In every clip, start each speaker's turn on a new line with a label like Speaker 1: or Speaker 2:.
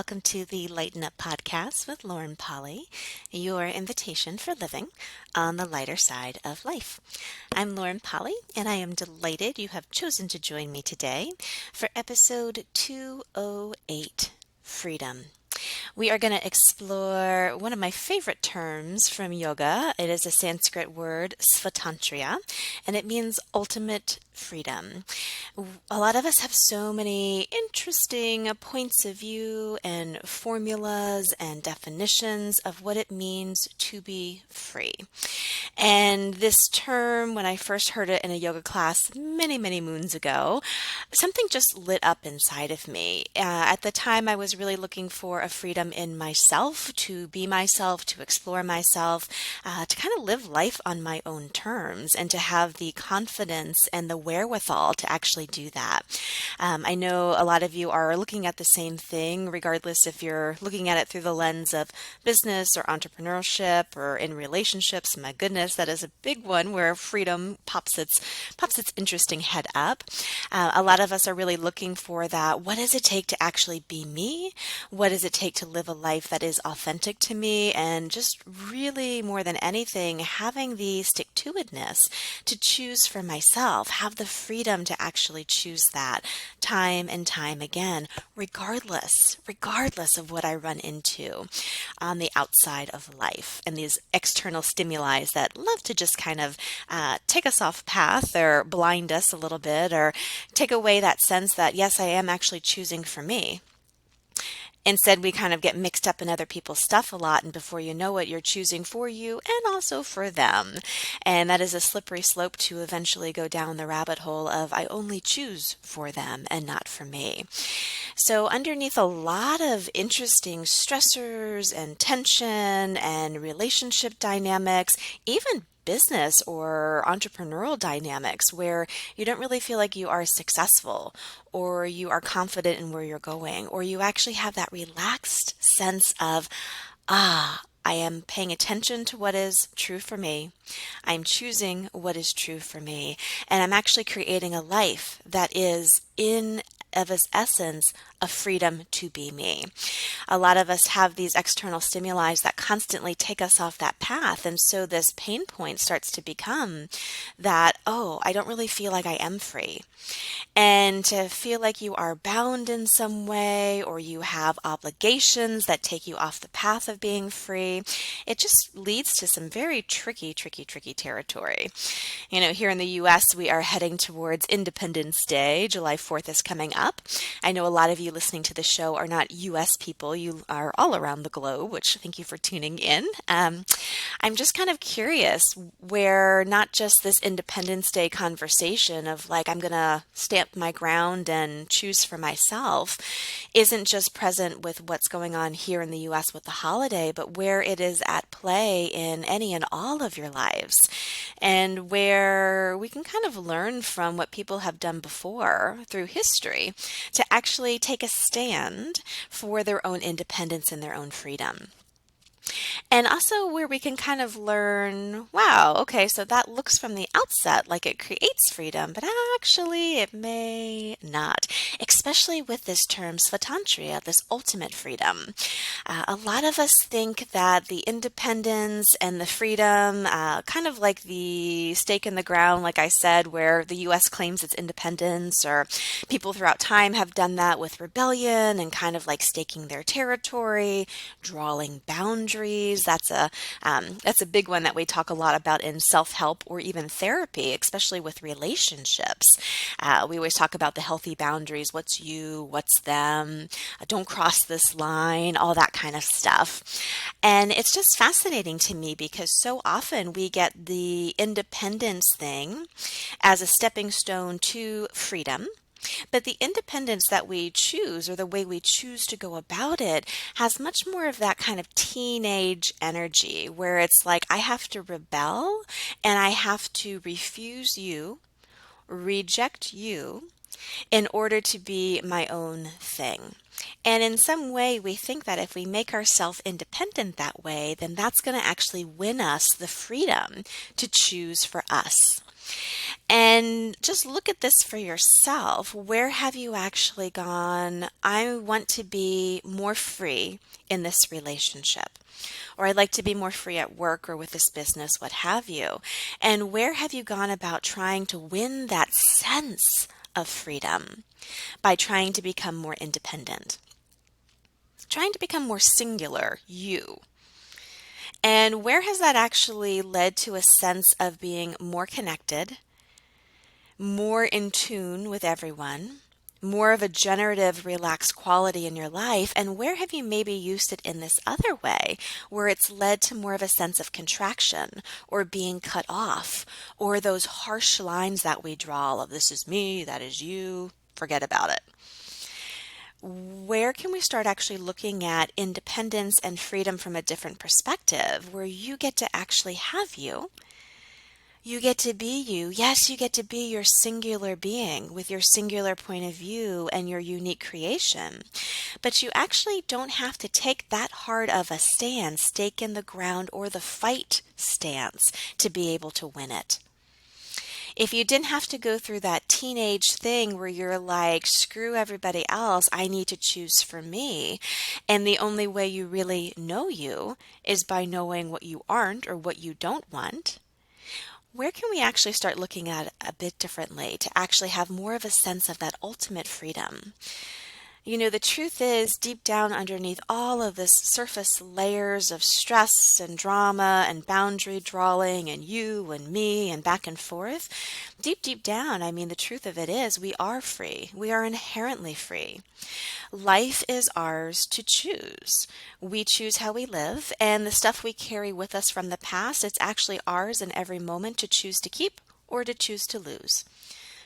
Speaker 1: Welcome to the Lighten Up Podcast with Lauren Polly, your invitation for living on the lighter side of life. I'm Lauren Polly, and I am delighted you have chosen to join me today for episode 208, Freedom. We are going to explore one of my favorite terms from yoga. It is a Sanskrit word, svatantriya, and it means ultimate freedom. A lot of us have so many interesting points of view and formulas and definitions of what it means to be free. And this term, when I first heard it in a yoga class many, many moons ago, something just lit up inside of me. At the time, I was really looking for a freedom in myself, to be myself, to explore myself, to kind of live life on my own terms, and to have the confidence and the wherewithal to actually do that. I know a lot of you are looking at the same thing, regardless if you're looking at it through the lens of business or entrepreneurship or in relationships. My goodness, that is a big one where freedom pops its interesting head up. A lot of us are really looking for that. What does it take to actually be me? What does it take to live a life that is authentic to me? And just really, more than anything, having the stick-to-itness to choose for myself, have the freedom to actually choose that time and time again, regardless of what I run into on the outside of life and these external stimuli that love to just kind of take us off path or blind us a little bit or take away that sense that, yes, I am actually choosing for me. Instead, we kind of get mixed up in other people's stuff a lot, and before you know it, you're choosing for you and also for them. And that is a slippery slope to eventually go down the rabbit hole of I only choose for them and not for me. So underneath a lot of interesting stressors and tension and relationship dynamics, even business or entrepreneurial dynamics where you don't really feel like you are successful or you are confident in where you're going, or you actually have that relaxed sense of, I am paying attention to what is true for me. I'm choosing what is true for me. And I'm actually creating a life that is in of its essence a freedom to be me. A lot of us have these external stimuli that constantly take us off that path. And so this pain point starts to become that, I don't really feel like I am free. And to feel like you are bound in some way or you have obligations that take you off the path of being free, it just leads to some very tricky territory. Here in the U.S., we are heading towards Independence Day. July 4th is coming up. I know a lot of you listening to the show are not U.S. people. You are all around the globe, which thank you for tuning in. I'm just kind of curious where not just this Independence Day conversation of like, I'm going to stamp my ground and choose for myself isn't just present with what's going on here in the U.S. with the holiday, but where it is at play in any and all of your lives, and where we can kind of learn from what people have done before through history to actually take a stand for their own independence and their own freedom. And also where we can kind of learn, wow, okay, so that looks from the outset like it creates freedom, but actually it may not, especially with this term svatantriya, this ultimate freedom. A lot of us think that the independence and the freedom, kind of like the stake in the ground, like I said, where the U.S. claims its independence, or people throughout time have done that with rebellion and kind of like staking their territory, drawing boundaries. That's a big one that we talk a lot about in self-help or even therapy, especially with relationships. We always talk about the healthy boundaries. What's you? What's them? Don't cross this line, all that kind of stuff. And it's just fascinating to me because so often we get the independence thing as a stepping stone to freedom. But the independence that we choose, or the way we choose to go about it, has much more of that kind of teenage energy where it's like, I have to rebel and I have to refuse you, reject you, in order to be my own thing. And in some way, we think that if we make ourselves independent that way, then that's going to actually win us the freedom to choose for us. And just look at this for yourself. Where have you actually gone, I want to be more free in this relationship? Or I'd like to be more free at work or with this business, what have you. And where have you gone about trying to win that sense of freedom by trying to become more independent, trying to become more singular, you? And where has that actually led to a sense of being more connected, more in tune with everyone, more of a generative, relaxed quality in your life? And where have you maybe used it in this other way, where it's led to more of a sense of contraction or being cut off, or those harsh lines that we draw of this is me, that is you, forget about it? Where can we start actually looking at independence and freedom from a different perspective, where you get to actually have you? You get to be you. Yes, you get to be your singular being with your singular point of view and your unique creation. But you actually don't have to take that hard of a stance, stake in the ground, or the fight stance to be able to win it. If you didn't have to go through that teenage thing where you're like, screw everybody else, I need to choose for me, and the only way you really know you is by knowing what you aren't or what you don't want, where can we actually start looking at it a bit differently to actually have more of a sense of that ultimate freedom? You know, the truth is, deep down underneath all of this surface layers of stress and drama and boundary drawing and you and me and back and forth, deep, deep down, I mean, the truth of it is we are free. We are inherently free. Life is ours to choose. We choose how we live, and the stuff we carry with us from the past, it's actually ours in every moment to choose to keep or to choose to lose.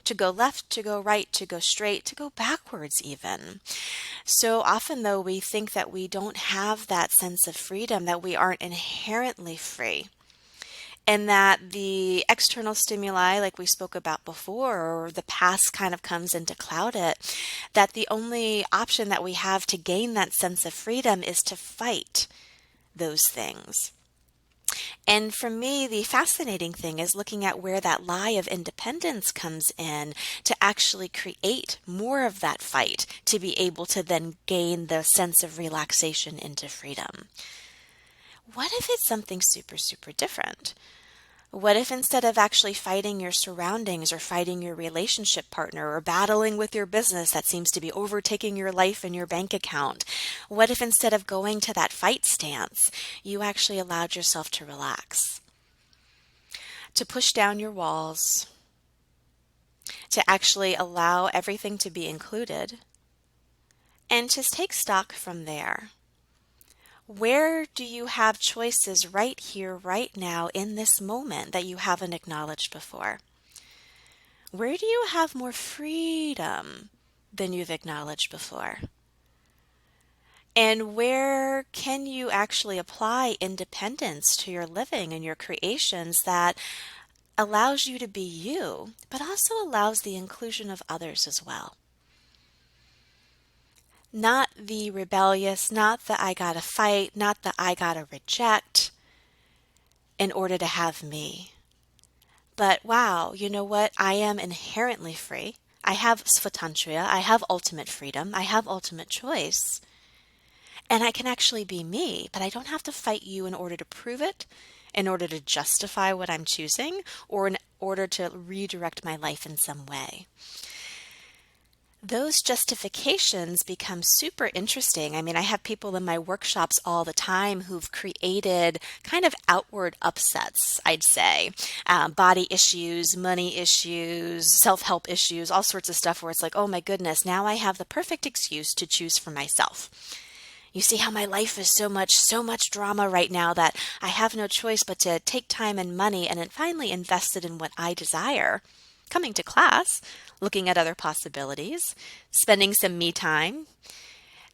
Speaker 1: To go left, to go right, to go straight, to go backwards even. So often, though, we think that we don't have that sense of freedom, that we aren't inherently free, and that the external stimuli, like we spoke about before, or the past kind of comes in to cloud it, that the only option that we have to gain that sense of freedom is to fight those things. And for me, the fascinating thing is looking at where that lie of independence comes in to actually create more of that fight to be able to then gain the sense of relaxation into freedom. What if it's something super, super different? What if instead of actually fighting your surroundings or fighting your relationship partner or battling with your business that seems to be overtaking your life and your bank account, what if instead of going to that fight stance, you actually allowed yourself to relax, to push down your walls, to actually allow everything to be included, and just take stock from there? Where do you have choices right here, right now, in this moment that you haven't acknowledged before? Where do you have more freedom than you've acknowledged before? And where can you actually apply independence to your living and your creations that allows you to be you, but also allows the inclusion of others as well? Not the rebellious, not the I gotta fight, not the I gotta reject in order to have me. But wow, you know what? I am inherently free. I have svatantriya. I have ultimate freedom. I have ultimate choice. And I can actually be me, but I don't have to fight you in order to prove it, in order to justify what I'm choosing, or in order to redirect my life in some way. Those justifications become super interesting. I mean, I have people in my workshops all the time who've created kind of outward upsets, I'd say. Body issues, money issues, self-help issues, all sorts of stuff where it's like, oh my goodness, now I have the perfect excuse to choose for myself. You see how my life is so much drama right now that I have no choice but to take time and money and then finally invest it in what I desire. Coming to class, looking at other possibilities, spending some me time.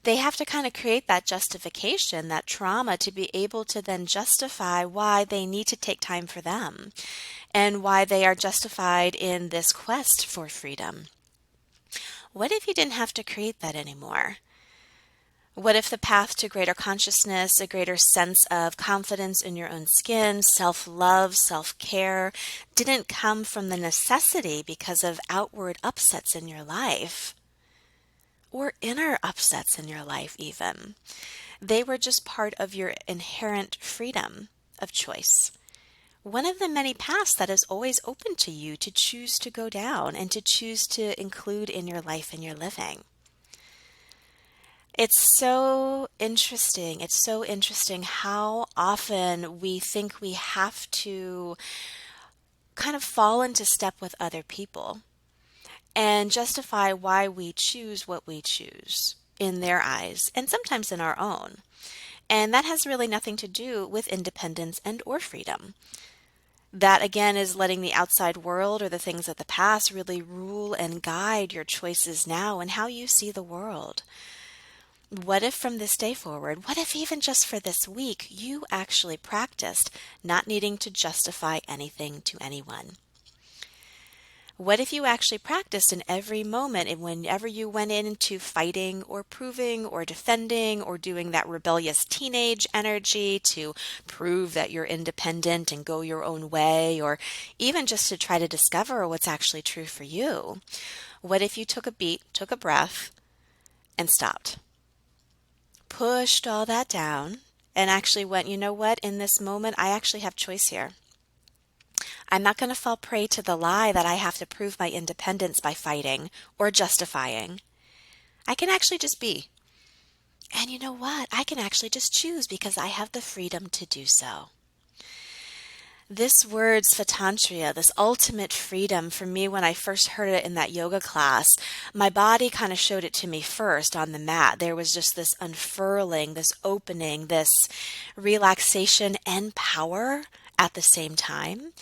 Speaker 1: They have to kind of create that justification, that trauma, to be able to then justify why they need to take time for them and why they are justified in this quest for freedom. What if you didn't have to create that anymore? What if the path to greater consciousness, a greater sense of confidence in your own skin, self-love, self-care, didn't come from the necessity because of outward upsets in your life, or inner upsets in your life even? They were just part of your inherent freedom of choice. One of the many paths that is always open to you to choose to go down and to choose to include in your life and your living. It's so interesting. It's so interesting how often we think we have to kind of fall into step with other people and justify why we choose what we choose in their eyes and sometimes in our own. And that has really nothing to do with independence and or freedom. That again is letting the outside world or the things of the past really rule and guide your choices now and how you see the world. What if from this day forward, what if even just for this week, you actually practiced not needing to justify anything to anyone? What if you actually practiced in every moment and whenever you went into fighting or proving or defending or doing that rebellious teenage energy to prove that you're independent and go your own way, or even just to try to discover what's actually true for you? What if you took a beat, took a breath, and stopped? Pushed all that down and actually went, you know what, in this moment, I actually have choice here. I'm not going to fall prey to the lie that I have to prove my independence by fighting or justifying. I can actually just be. And you know what? I can actually just choose because I have the freedom to do so. This word Svatantriya, this ultimate freedom, for me when I first heard it in that yoga class, my body kind of showed it to me first on the mat. There was just this unfurling, this opening, this relaxation and power at the same time.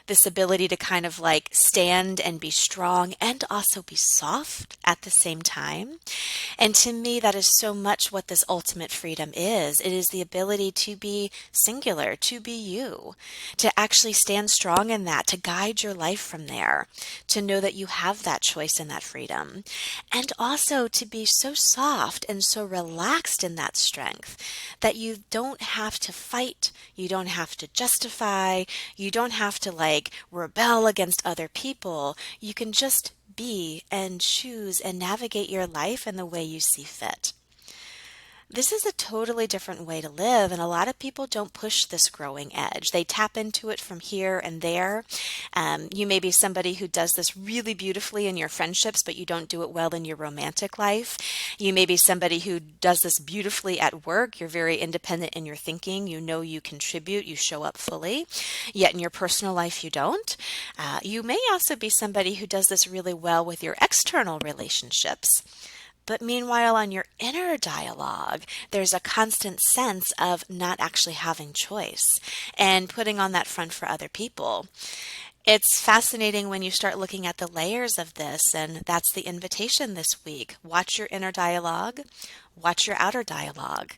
Speaker 1: This ability to kind of like stand and be strong and also be soft at the same time. And to me, that is so much what this ultimate freedom is. It is the ability to be singular, to be you, to actually stand strong in that, to guide your life from there, to know that you have that choice and that freedom. And also to be so soft and so relaxed in that strength that you don't have to fight, you don't have to justify, you don't have to rebel against other people. You can just be and choose and navigate your life in the way you see fit. This is a totally different way to live, and a lot of people don't push this growing edge. They tap into it from here and there. You may be somebody who does this really beautifully in your friendships, but you don't do it well in your romantic life. You may be somebody who does this beautifully at work. You're very independent in your thinking. You know you contribute, you show up fully, yet in your personal life you don't. You may also be somebody who does this really well with your external relationships. But meanwhile, on your inner dialogue, there's a constant sense of not actually having choice and putting on that front for other people. It's fascinating when you start looking at the layers of this, and that's the invitation this week. Watch your inner dialogue, watch your outer dialogue.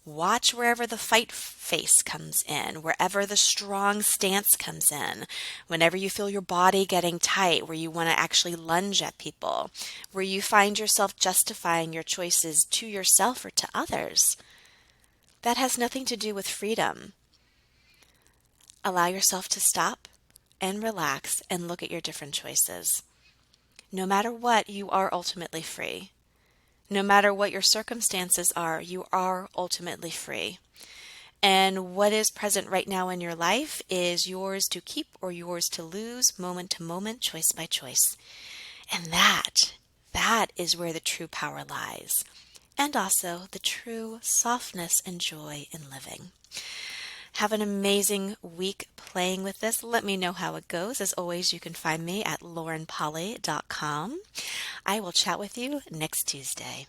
Speaker 1: Watch wherever the fight face comes in, wherever the strong stance comes in, whenever you feel your body getting tight, where you want to actually lunge at people, where you find yourself justifying your choices to yourself or to others. That has nothing to do with freedom. Allow yourself to stop and relax and look at your different choices. No matter what, you are ultimately free. No matter what your circumstances are, you are ultimately free. And what is present right now in your life is yours to keep or yours to lose, moment to moment, choice by choice. And that is where the true power lies. And also the true softness and joy in living. Have an amazing week playing with this. Let me know how it goes. As always, you can find me at laurenpolly.com. I will chat with you next Tuesday.